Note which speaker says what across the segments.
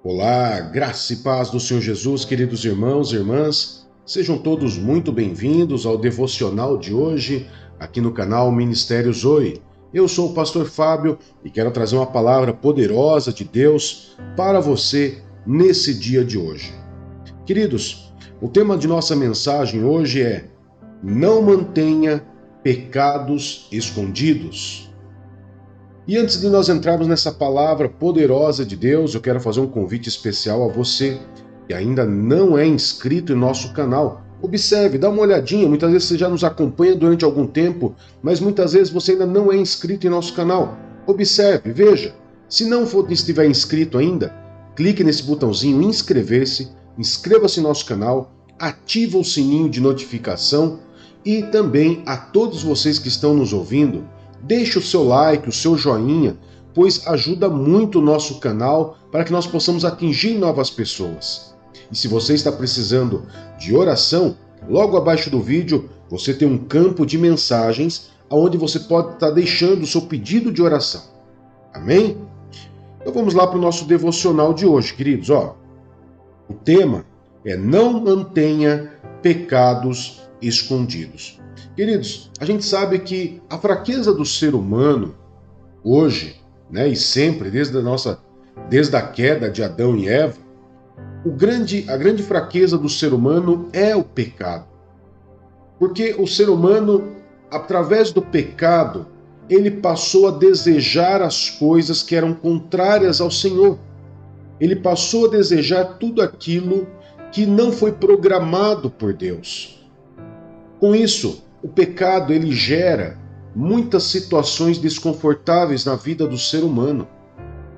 Speaker 1: Olá, graça e paz do Senhor Jesus, queridos irmãos e irmãs. Sejam todos muito bem-vindos ao devocional de hoje, aqui no canal Ministério Zoe. Eu sou o pastor Fábio e quero trazer uma palavra poderosa de Deus para você nesse dia de hoje. Queridos, o tema de nossa mensagem hoje é: não mantenha pecados escondidos. E antes de nós entrarmos nessa palavra poderosa de Deus, eu quero fazer um convite especial a você que ainda não é inscrito em nosso canal. Observe, dá uma olhadinha, muitas vezes você já nos acompanha durante algum tempo, mas muitas vezes você ainda não é inscrito em nosso canal. Observe, veja, se não estiver inscrito ainda, clique nesse botãozinho inscrever-se, inscreva-se em nosso canal, ativa o sininho de notificação e também a todos vocês que estão nos ouvindo, deixe o seu like, o seu joinha, pois ajuda muito o nosso canal para que nós possamos atingir novas pessoas. E se você está precisando de oração, logo abaixo do vídeo você tem um campo de mensagens onde você pode estar deixando o seu pedido de oração. Amém? Então vamos lá para o nosso devocional de hoje, queridos. O tema é: não mantenha pecados escondidos. Queridos, a gente sabe que a fraqueza do ser humano hoje, e sempre, desde a queda de Adão e Eva, a grande fraqueza do ser humano é o pecado. Porque o ser humano, através do pecado, ele passou a desejar as coisas que eram contrárias ao Senhor. Ele passou a desejar tudo aquilo que não foi programado por Deus. Com isso, o pecado ele gera muitas situações desconfortáveis na vida do ser humano.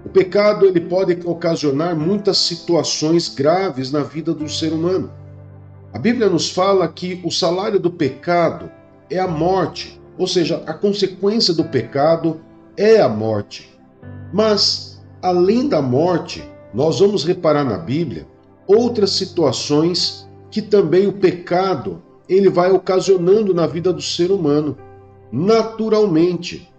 Speaker 1: O pecado ele pode ocasionar muitas situações graves na vida do ser humano. A Bíblia nos fala que o salário do pecado é a morte, ou seja, a consequência do pecado é a morte. Mas, além da morte, nós vamos reparar na Bíblia outras situações que também o pecado ele vai ocasionando na vida do ser humano, naturalmente.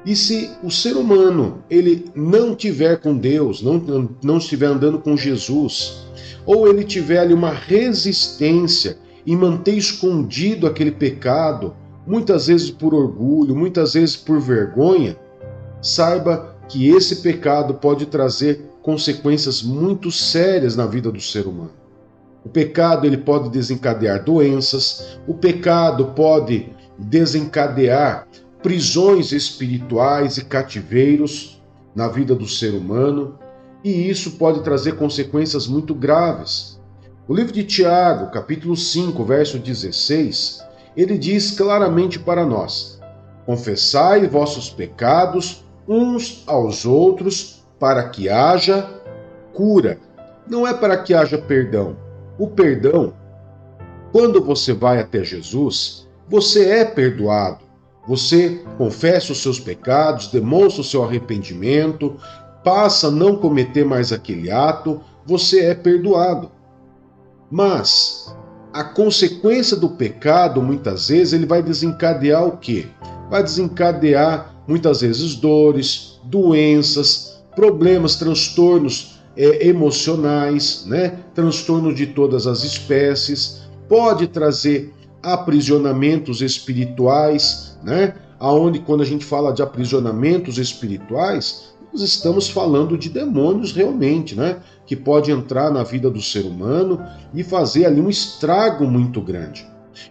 Speaker 1: E se o ser humano ele não tiver com Deus, não estiver andando com Jesus, ou ele tiver ali uma resistência em manter escondido aquele pecado, muitas vezes por orgulho, muitas vezes por vergonha, saiba que esse pecado pode trazer consequências muito sérias na vida do ser humano. O pecado ele pode desencadear doenças, o pecado pode desencadear prisões espirituais e cativeiros na vida do ser humano, e isso pode trazer consequências muito graves. O livro de Tiago, capítulo 5, verso 16, ele diz claramente para nós: confessai vossos pecados uns aos outros para que haja cura. Não é para que haja perdão. O perdão, quando você vai até Jesus, você é perdoado. Você confessa os seus pecados, demonstra o seu arrependimento, passa a não cometer mais aquele ato, você é perdoado. Mas a consequência do pecado, muitas vezes, ele vai desencadear o quê? Vai desencadear, muitas vezes, dores, doenças, problemas, transtornos emocionais, transtorno de todas as espécies, pode trazer aprisionamentos espirituais, aonde quando a gente fala de aprisionamentos espirituais, nós estamos falando de demônios realmente, que pode entrar na vida do ser humano e fazer ali um estrago muito grande.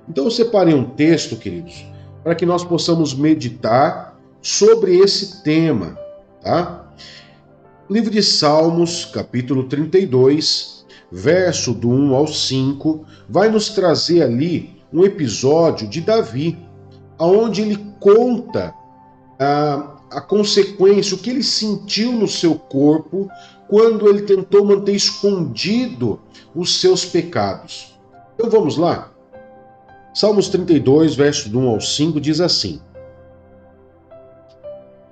Speaker 1: Então eu separei um texto, queridos, para que nós possamos meditar sobre esse tema, tá? Livro de Salmos, capítulo 32, verso do 1 ao 5, vai nos trazer ali um episódio de Davi, onde ele conta a consequência, o que ele sentiu no seu corpo quando ele tentou manter escondido os seus pecados. Então vamos lá? Salmos 32, verso do 1 ao 5, diz assim: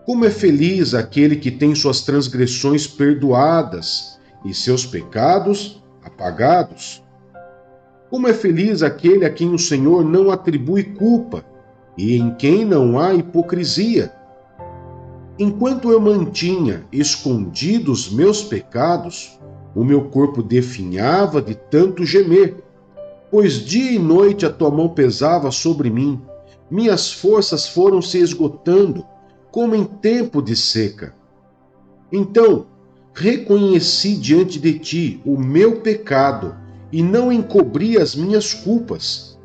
Speaker 1: como é feliz aquele que tem suas transgressões perdoadas e seus pecados apagados. Como é feliz aquele a quem o Senhor não atribui culpa e em quem não há hipocrisia. Enquanto eu mantinha escondidos meus pecados, o meu corpo definhava de tanto gemer, pois dia e noite a tua mão pesava sobre mim. Minhas forças foram se esgotando, como em tempo de seca. Então, reconheci diante de ti o meu pecado e não encobri as minhas culpas.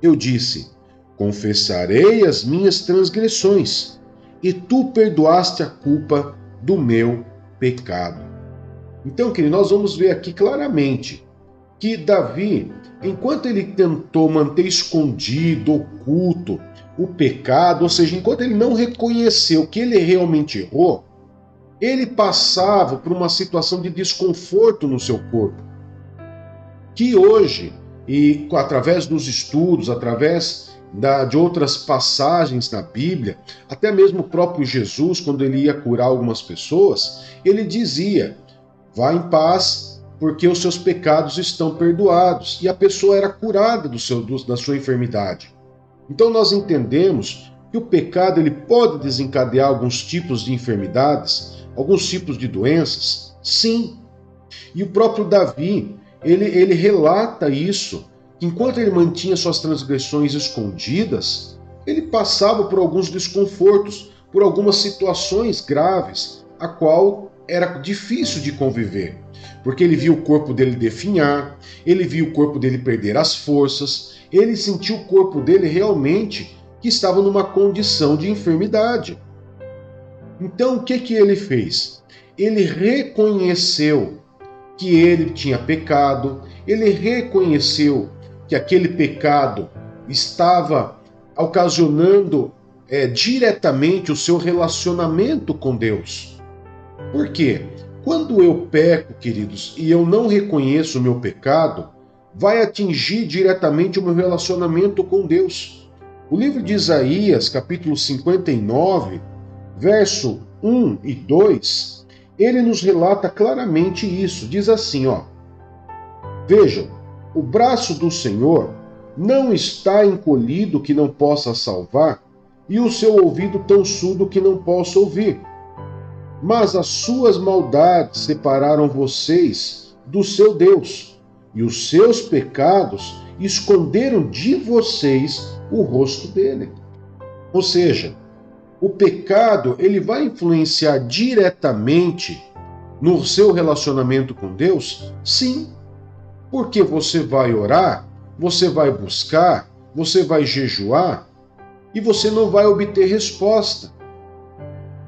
Speaker 1: Eu disse: confessarei as minhas transgressões, e tu perdoaste a culpa do meu pecado. Então, querido, nós vamos ver aqui claramente que Davi, enquanto ele tentou manter escondido, oculto o pecado, ou seja, enquanto ele não reconheceu que ele realmente errou, ele passava por uma situação de desconforto no seu corpo, que hoje, e através dos estudos, através de outras passagens na Bíblia, até mesmo o próprio Jesus, quando ele ia curar algumas pessoas, ele dizia: vá em paz, porque os seus pecados estão perdoados. E a pessoa era curada da sua enfermidade. Então nós entendemos que o pecado ele pode desencadear alguns tipos de enfermidades, alguns tipos de doenças, sim. E o próprio Davi, ele relata isso, que enquanto ele mantinha suas transgressões escondidas, ele passava por alguns desconfortos, por algumas situações graves, a qual era difícil de conviver, porque ele viu o corpo dele definhar, ele viu o corpo dele perder as forças, ele sentiu o corpo dele realmente que estava numa condição de enfermidade. Então o que ele fez? Ele reconheceu que ele tinha pecado, ele reconheceu que aquele pecado estava ocasionando diretamente o seu relacionamento com Deus. Por quê? Quando eu peco, queridos, e eu não reconheço o meu pecado, vai atingir diretamente o meu relacionamento com Deus. O livro de Isaías, capítulo 59, verso 1 e 2, ele nos relata claramente isso. Diz assim, ó: vejam, o braço do Senhor não está encolhido que não possa salvar, e o seu ouvido tão surdo que não possa ouvir. Mas as suas maldades separaram vocês do seu Deus, e os seus pecados esconderam de vocês o rosto dele. Ou seja, o pecado ele vai influenciar diretamente no seu relacionamento com Deus? Sim, porque você vai orar, você vai buscar, você vai jejuar e você não vai obter resposta.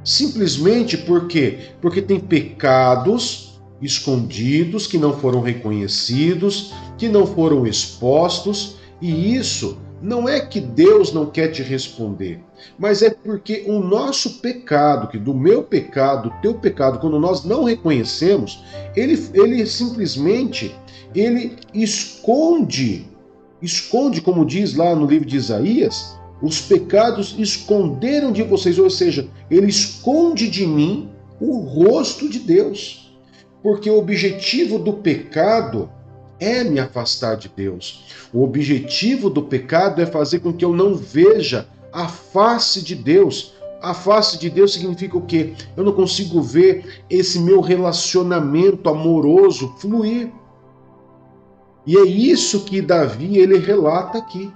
Speaker 1: Simplesmente porque tem pecados escondidos que não foram reconhecidos, que não foram expostos, e isso não é que Deus não quer te responder, mas é porque o nosso pecado, que do meu pecado, do teu pecado, quando nós não reconhecemos, ele simplesmente esconde, como diz lá no livro de Isaías, os pecados esconderam de vocês, ou seja, ele esconde de mim o rosto de Deus. Porque o objetivo do pecado é me afastar de Deus. O objetivo do pecado é fazer com que eu não veja a face de Deus. A face de Deus significa o quê? Eu não consigo ver esse meu relacionamento amoroso fluir. E é isso que Davi ele relata aqui.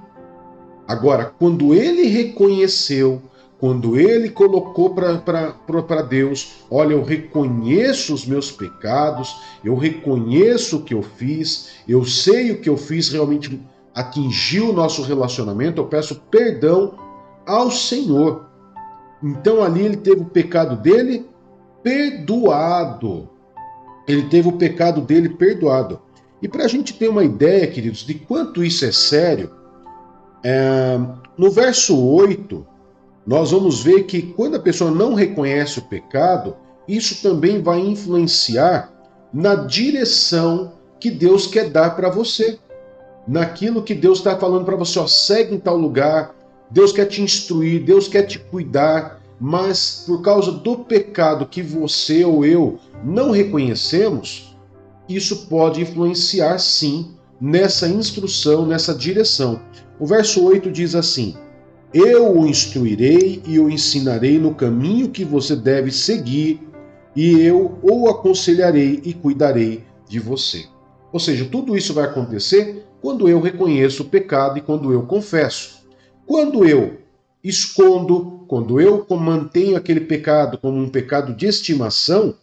Speaker 1: Agora, quando ele reconheceu, quando ele colocou para Deus, olha, eu reconheço os meus pecados, eu reconheço o que eu fiz, eu sei o que eu fiz realmente atingiu o nosso relacionamento, eu peço perdão ao Senhor. Então ali ele teve o pecado dele perdoado. Ele teve o pecado dele perdoado. E para a gente ter uma ideia, queridos, de quanto isso é sério, no verso 8, nós vamos ver que quando a pessoa não reconhece o pecado, isso também vai influenciar na direção que Deus quer dar para você. Naquilo que Deus está falando para você, ó, segue em tal lugar, Deus quer te instruir, Deus quer te cuidar, mas por causa do pecado que você ou eu não reconhecemos, isso pode influenciar sim nessa instrução, nessa direção. O verso 8 diz assim: Eu o instruirei e o ensinarei no caminho que você deve seguir, e eu o aconselharei e cuidarei de você. Ou seja, tudo isso vai acontecer quando eu reconheço o pecado e quando eu confesso. Quando eu escondo, quando eu mantenho aquele pecado como um pecado de estimação,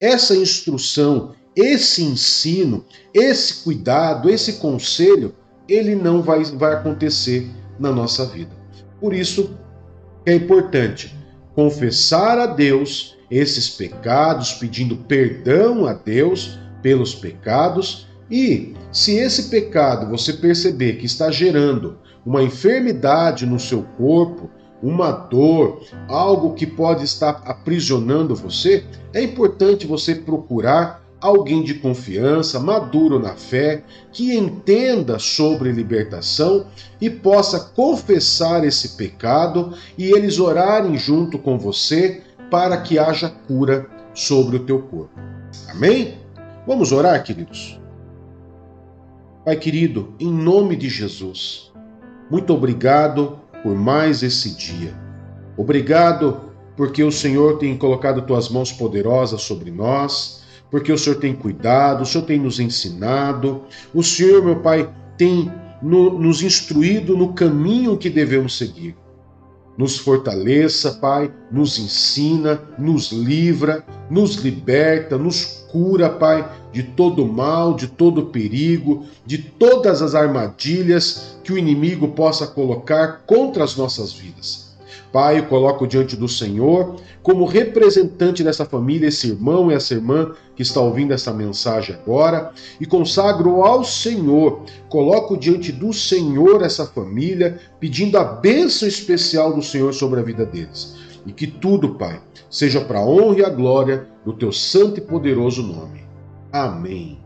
Speaker 1: essa instrução, esse ensino, esse cuidado, esse conselho, ele não vai acontecer na nossa vida. Por isso é importante confessar a Deus esses pecados, pedindo perdão a Deus pelos pecados, e se esse pecado você perceber que está gerando uma enfermidade no seu corpo, uma dor, algo que pode estar aprisionando você, é importante você procurar alguém de confiança, maduro na fé, que entenda sobre libertação e possa confessar esse pecado e eles orarem junto com você para que haja cura sobre o teu corpo. Amém? Vamos orar, queridos? Pai querido, em nome de Jesus, muito obrigado por mais esse dia. Obrigado porque o Senhor tem colocado tuas mãos poderosas sobre nós, porque o Senhor tem cuidado, o Senhor tem nos ensinado, o Senhor, meu Pai, tem nos instruído no caminho que devemos seguir. Nos fortaleça, Pai, nos ensina, nos livra, nos liberta, nos cura, Pai, de todo mal, de todo perigo, de todas as armadilhas que o inimigo possa colocar contra as nossas vidas. Pai, eu coloco diante do Senhor, como representante dessa família, esse irmão e essa irmã que está ouvindo essa mensagem agora, e consagro ao Senhor, coloco diante do Senhor essa família, pedindo a bênção especial do Senhor sobre a vida deles. E que tudo, Pai, seja para a honra e a glória do teu santo e poderoso nome. Amém.